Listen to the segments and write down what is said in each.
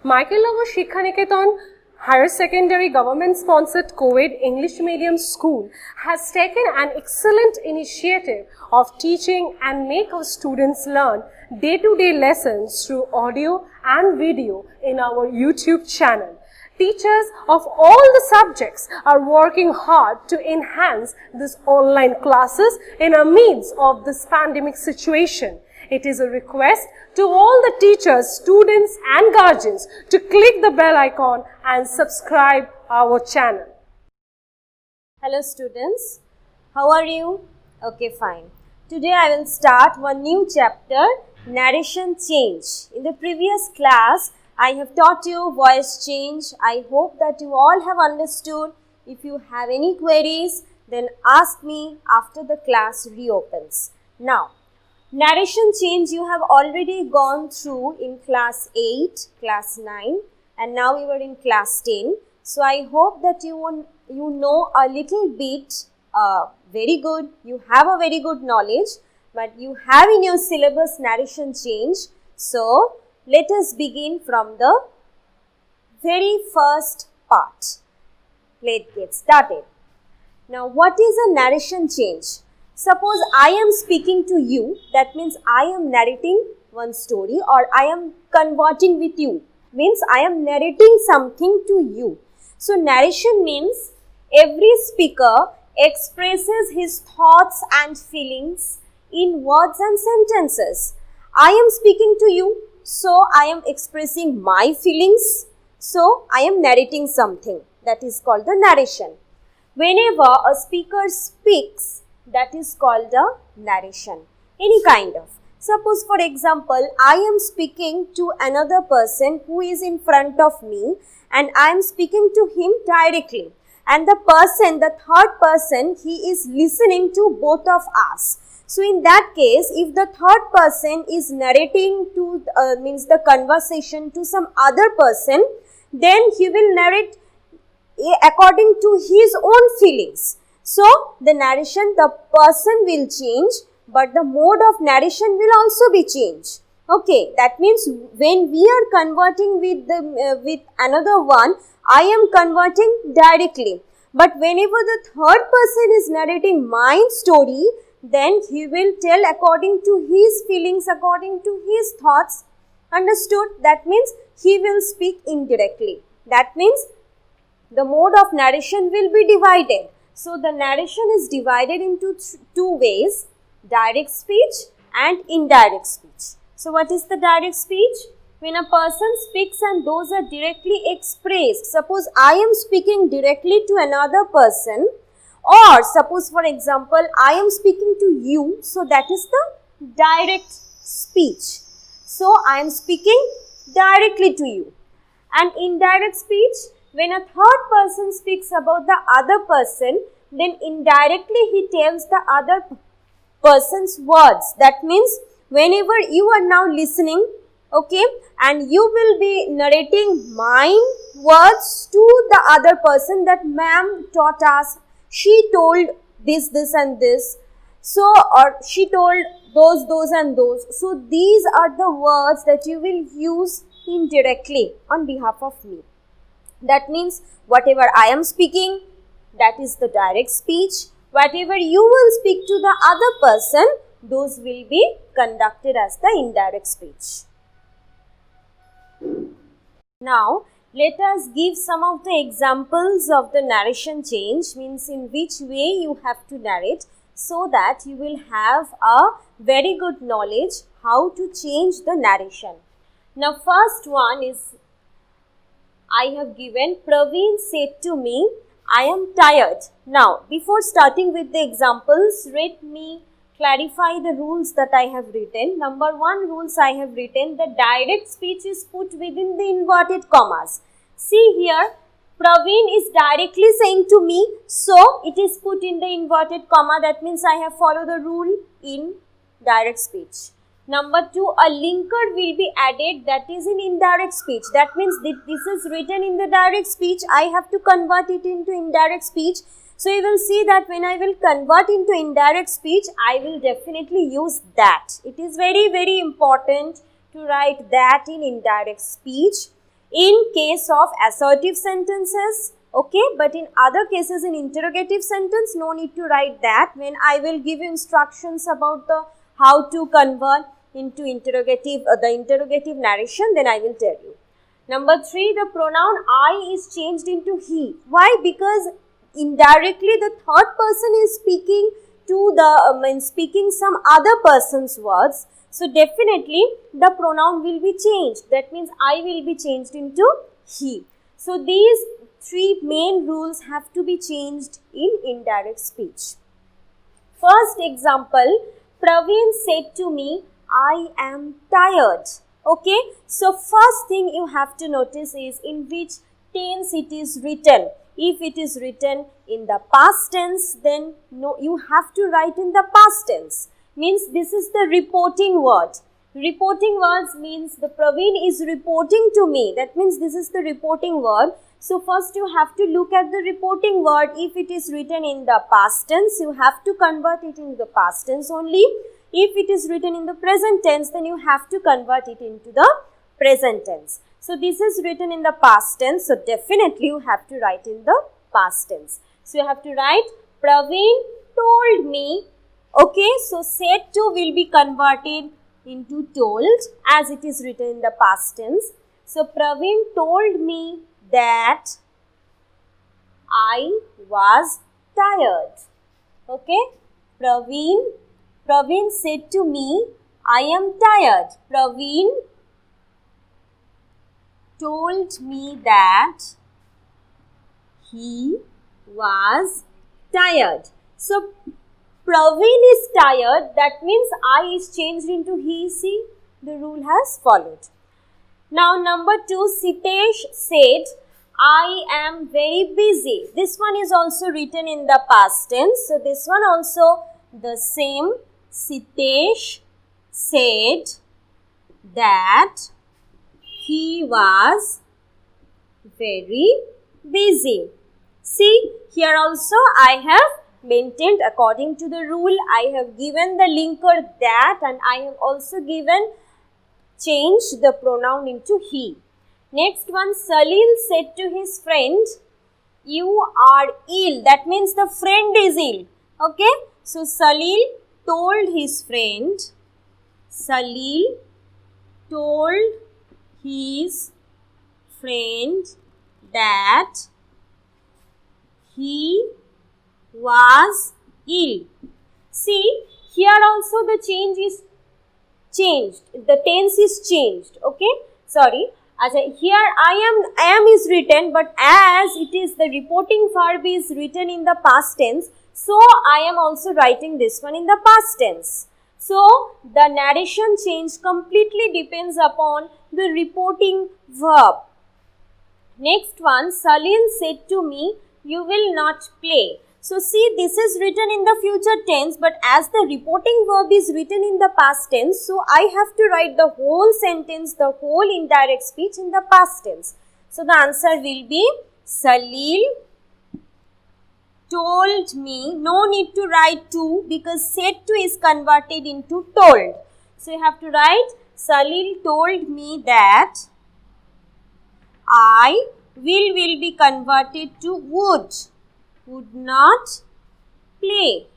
Michael Shikhaniketan Higher Secondary Government-sponsored co-ed English medium school has taken an excellent initiative of teaching and make our students learn day-to-day lessons through audio and video in our YouTube channel. Teachers of all the subjects are working hard to enhance these online classes in the midst of this pandemic situation. It is a request to all the teachers, students and guardians to click the bell icon and subscribe our channel. Hello students, how are you? Okay, fine. Today I will start one new chapter, narration change. In the previous class, I have taught you voice change. I hope that you all have understood. If you have any queries, then ask me after the class reopens. Now, narration change you have already gone through in class 8, class 9 and now you are in class 10. So, I hope that you know a little bit, very good, you have a very good knowledge, but you have in your syllabus narration change. So, let us begin from the very first part. Let's get started. Now, what is a narration change? Suppose I am speaking to you, that means I am narrating one story or I am converting with you, means I am narrating something to you. So, narration means every speaker expresses his thoughts and feelings in words and sentences. I am speaking to you, so I am expressing my feelings, so I am narrating something. That is called the narration. Whenever a speaker speaks, that is called a narration, any kind of. Suppose for example, I am speaking to another person who is in front of me and I am speaking to him directly. And the person, the third person, he is listening to both of us. So in that case, if the third person is narrating to, means the conversation to some other person, then he will narrate according to his own feelings. So, the narration, the person will change, but the mode of narration will also be changed. Okay, that means when we are converting with another one, I am converting directly. But whenever the third person is narrating my story, then he will tell according to his feelings, according to his thoughts. Understood? That means he will speak indirectly. That means the mode of narration will be divided. So, the narration is divided into two ways, direct speech and indirect speech. So, what is the direct speech? When a person speaks and those are directly expressed. Suppose I am speaking directly to another person, or suppose for example, I am speaking to you, so that is the direct speech. So, I am speaking directly to you. And indirect speech, when a third person speaks about the other person, then indirectly he tells the other person's words. That means, whenever you are now listening, okay, and you will be narrating my words to the other person that ma'am taught us, she told this and this, so or she told those and those. So these are the words that you will use indirectly on behalf of me. That means whatever I am speaking, that is the direct speech. Whatever you will speak to the other person, those will be conducted as the indirect speech. Now, let us give some of the examples of the narration change, means in which way you have to narrate, so that you will have a very good knowledge how to change the narration. Now, first one is, I have given, Praveen said to me, I am tired. Now, before starting with the examples, let me clarify the rules that I have written. Number one rules I have written, the direct speech is put within the inverted commas. See here, Praveen is directly saying to me, so it is put in the inverted comma. That means I have followed the rule in direct speech. Number two, a linker will be added, that is in indirect speech. That means this is written in the direct speech, I have to convert it into indirect speech. So you will see that when I will convert into indirect speech, I will definitely use that. It is very, very important to write that in indirect speech. in case of assertive sentences, okay, but in other cases in interrogative sentence, no need to write that. When I will give you instructions about the how to convert into interrogative, the interrogative narration, then I will tell you. Number 3, the pronoun I is changed into he. Why? Because indirectly the third person is speaking to the, speaking some other person's words. So definitely the pronoun will be changed. That means I will be changed into he. So these 3 main rules have to be changed in indirect speech. First example, Praveen said to me, I am tired. Okay, so first thing you have to notice is in which tense it is written. If it is written in the past tense, then no, you have to write in the past tense. Means this is the reporting word. Reporting words means the Praveen is reporting to me. That means this is the reporting word. So first you have to look at the reporting word. If it is written in the past tense, you have to convert it in the past tense only. If it is written in the present tense, then you have to convert it into the present tense. So this is written in the past tense, so definitely you have to write in the past tense. So you have to write Praveen told me. Okay, so said to will be converted into told as it is written in the past tense. So Praveen told me that I was tired. Okay, Praveen said to me, I am tired. Praveen told me that he was tired. So Praveen is tired, that means I is changed into he. See, the rule has followed. Now number 2, Sitesh said, I am very busy. This one is also written in the past tense. So this one also the same. Sitesh said that he was very busy. See, here also I have maintained according to the rule. I have given the linker that, and I have also given changed the pronoun into he. Next one, Salil said to his friend, you are ill. That means the friend is ill. Okay, so Salil told his friend, Salil told his friend that he was ill. See, here also the change is changed. The tense is changed. Okay, sorry. Here I am is written, but as it is the reporting verb is written in the past tense, so I am also writing this one in the past tense. So the narration change completely depends upon the reporting verb. Next one, Salil said to me, you will not play. So see, this is written in the future tense, but as the reporting verb is written in the past tense, so I have to write the whole sentence, the whole indirect speech in the past tense. So the answer will be Salil told me. No need to write to because said to is converted into told. So you have to write Salil told me that I will be converted to would not play.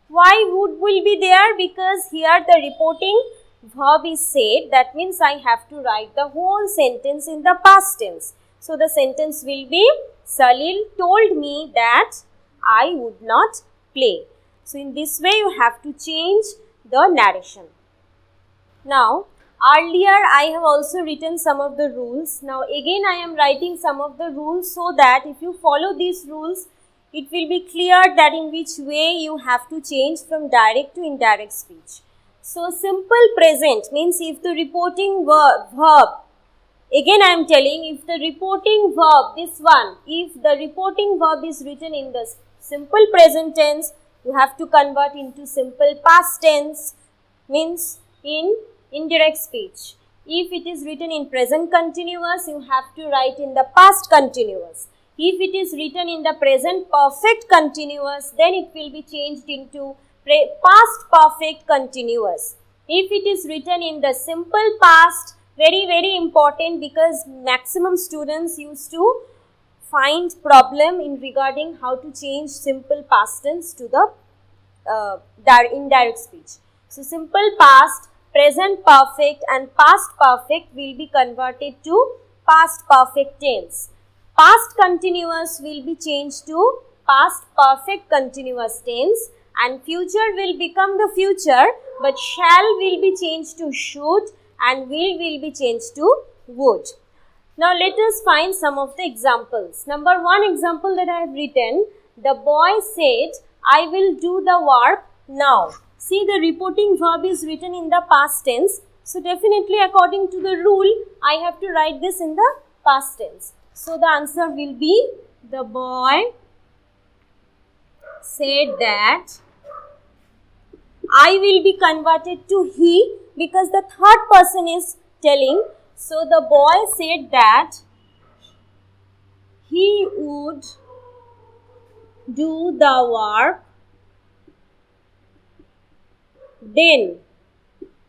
Why would will be there? Because here the reporting verb is said. That means I have to write the whole sentence in the past tense. So the sentence will be Salil told me that I would not play. So in this way you have to change the narration. Now earlier I have also written some of the rules. Now again I am writing some of the rules so that if you follow these rules, it will be clear that in which way you have to change from direct to indirect speech. So simple present means if the reporting verb, again I am telling, if the reporting verb, this one, if the reporting verb is written in the simple present tense, you have to convert into simple past tense, means in indirect speech. If it is written in present continuous, you have to write in the past continuous. If it is written in the present perfect continuous, then it will be changed into past perfect continuous. If it is written in the simple past, Very important, because maximum students used to find problem in regarding how to change simple past tense to the indirect speech. So simple past, present perfect and past perfect will be converted to past perfect tense. Past continuous will be changed to past perfect continuous tense, and future will become the future, but shall will be changed to should and will be changed to would. Now let us find some of the examples. Number one example that I have written, the boy said, I will do the work now. See, the reporting verb is written in the past tense. So definitely according to the rule, I have to write this in the past tense. So the answer will be, the boy said that. I will be converted to he because the third person is telling. So the boy said that he would do the work then.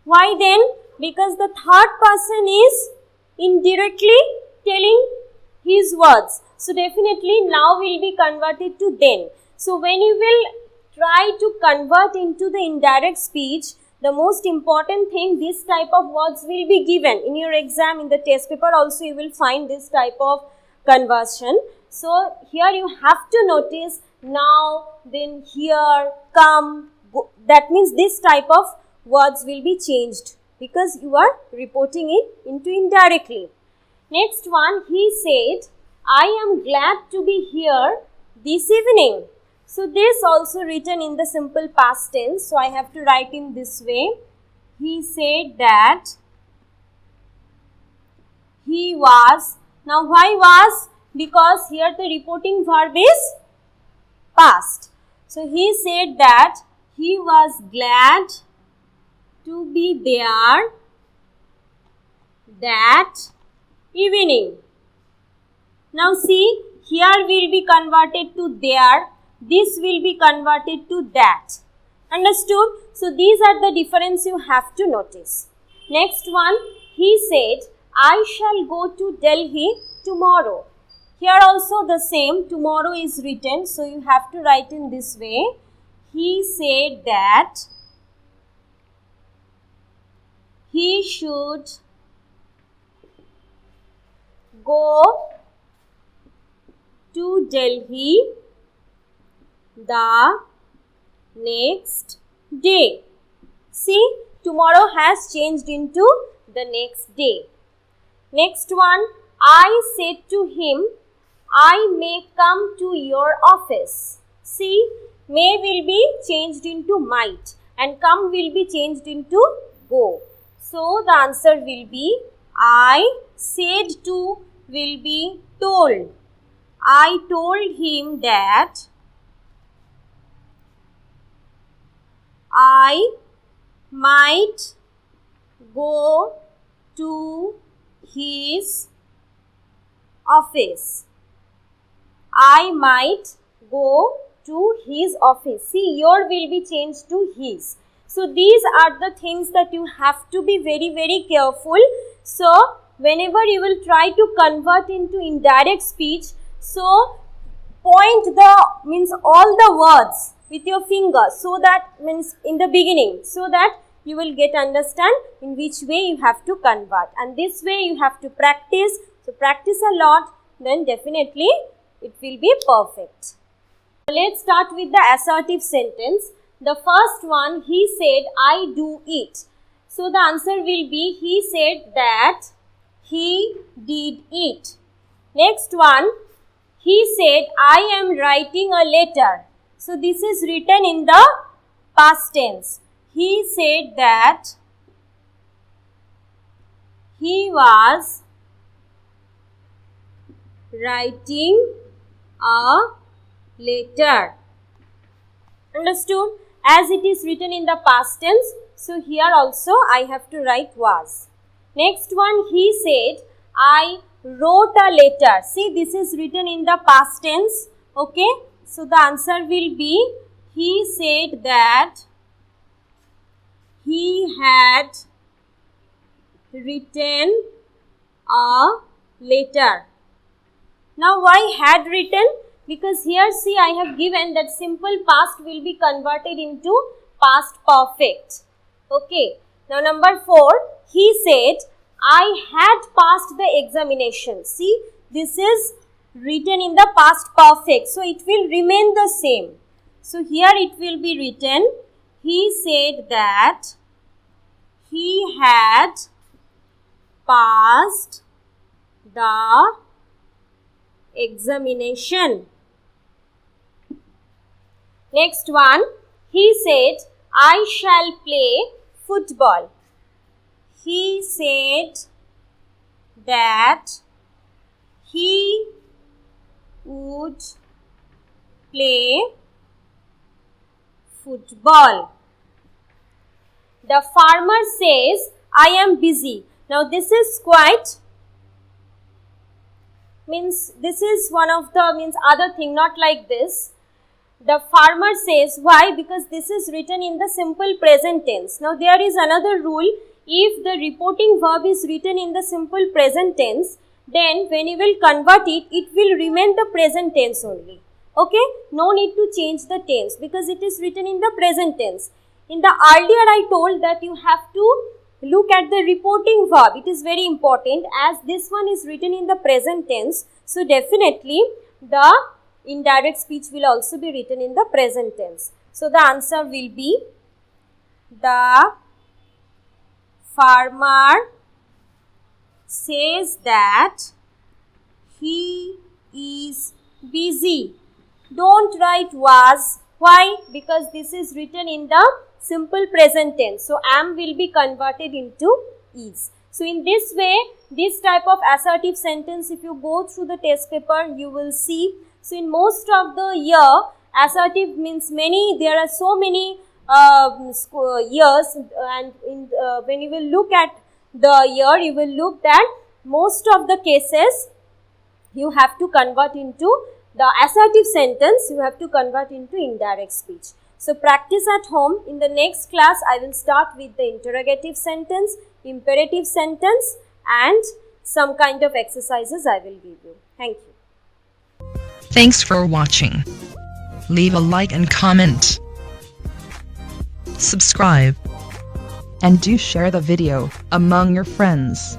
Why then? Because the third person is indirectly telling his words. So definitely now will be converted to then. So when you will try to convert into the indirect speech, the most important thing, this type of words will be given in your exam. In the test paper also you will find this type of conversion. So here you have to notice now, then, here, come, go. That means this type of words will be changed because you are reporting it into indirectly. Next one, he said, I am glad to be here this evening. So this also written in the simple past tense. So I have to write in this way. He said that he was. Now why was? Because here the reporting verb is past. So he said that he was glad to be there that evening. Now see, here will be converted to there. This will be converted to that. Understood? So these are the difference you have to notice. Next one, he said, I shall go to Delhi tomorrow. Here also the same, tomorrow is written, so you have to write in this way. He said that he should go to Delhi the next day. See, tomorrow has changed into the next day. Next one, I said to him, I may come to your office. See, may will be changed into might and come will be changed into go. So the answer will be, I said to will be told. I told him that I might go to his office. I might go to his office. See, your will be changed to his. So these are the things that you have to be very careful. So whenever you will try to convert into indirect speech, so point the means all the words with your finger, so that means in the beginning, so that you will get understand in which way you have to convert, and this way you have to practice. So practice a lot, then definitely it will be perfect. Let's start with the assertive sentence. The first one, he said, I do it. So the answer will be, he said that he did it. Next one, he said, I am writing a letter. So this is written in the past tense. He said that he was writing a letter. Understood? As it is written in the past tense, so here also I have to write was. Next one, he said, I wrote a letter. See, this is written in the past tense. Okay. So the answer will be, he said that he had written a letter. Now why had written? Because here see I have given that simple past will be converted into past perfect. Okay. Now number 4, he said, I had passed the examination. See, this is written in the past perfect. So it will remain the same. So here it will be written, he said that he had passed the examination. Next one, he said, I shall play football. He said that he would play football. The farmer says, I am busy. Now this is quite, this is one of the, other thing, not like this. The farmer says, why? Because this is written in the simple present tense. Now there is another rule, if the reporting verb is written in the simple present tense, then when you will convert it, it will remain the present tense only. Okay? No need to change the tense because it is written in the present tense. In the earlier I told that you have to look at the reporting verb. It is very important as this one is written in the present tense. So definitely the indirect speech will also be written in the present tense. So the answer will be, the farmer says that he is busy. Don't write was. Why? Because this is written in the simple present tense. So am will be converted into is. So in this way, this type of assertive sentence, if you go through the test paper, you will see. So in most of the year, assertive means many, there are so many years, and when you will look at the year, you will look that most of the cases you have to convert into the assertive sentence, you have to convert into indirect speech. So practice at home. In the next class, I will start with the interrogative sentence, imperative sentence, and some kind of exercises I will give you. Thank you. Thanks for watching. Leave a like and comment. Subscribe. And do share the video among your friends.